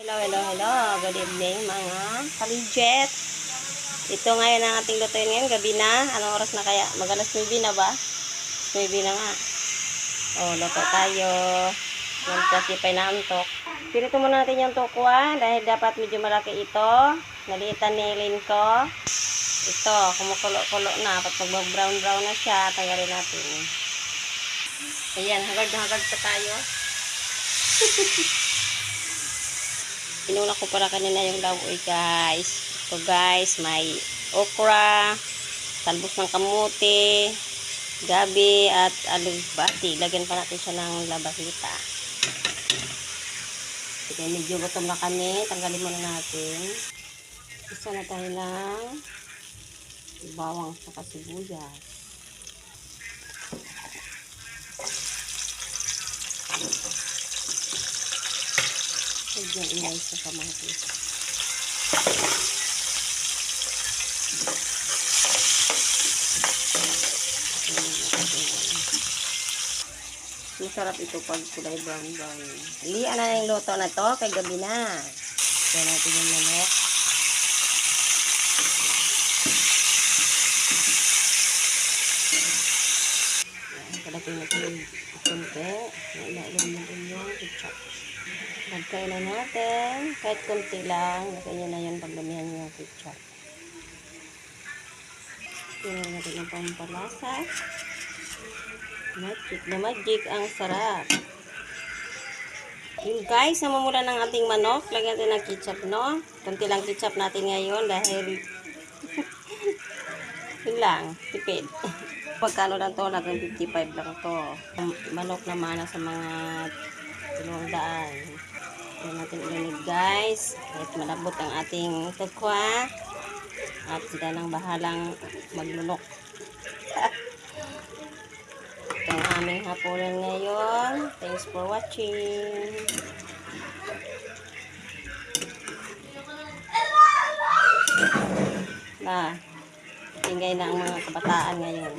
Hello, hello, hello. Good evening mga ka-legit. Ito ngayon ang ating lutuin ngayon. Gabi na. Anong oras na kaya? Mag-alas 9 na ba? 9 na nga. Oh, luto tayo. Yan kasi painantok. Pinito muna natin yung tukwa dahil dapat medyo malaki ito. Naliitan nilin ko. Ito, kumukulo-kulo na. Pag mag-brown-brown na siya, tanggalin natin. Ayan, hagard pa tayo. Inuna ko para kanina yung lawoy guys. Ito guys, may okra, talbos ng kamuti, gabi at alugbati. Lagyan pa natin siya ng labahita. Okay, medyo gutom na kami. Tanggalin muna natin. Isa na tayo ng bawang sa sibuyas. Medyo inay sa kamatis. Masarap ito pag kulay brown-brown. Lian na yung luto na to kay gabi na. Kaya natin yung manok. Kalapin natin yung kunti. Nailalim natin yung ketchup. Magkailan natin. Kahit kunti lang. Lagyan na yun pag damihan yung ketchup. Tingnan natin ang pampalasa. Magic na magic. Ang sarap. Yun guys, namumula ng ating manok. Lagyan natin ng ketchup, no? Kunti lang ketchup natin ngayon dahil yun lang. Tipid. Pagkano lang to? Lagang 55 lang to. Manok naman sa mga 200. Yan natin ilinid guys. Kahit malabot ang ating tukwa. At sila nang bahalang maglunok. Ito ang aming hapunan ngayon. Thanks for watching. Tingay na ang mga kabataan ngayon.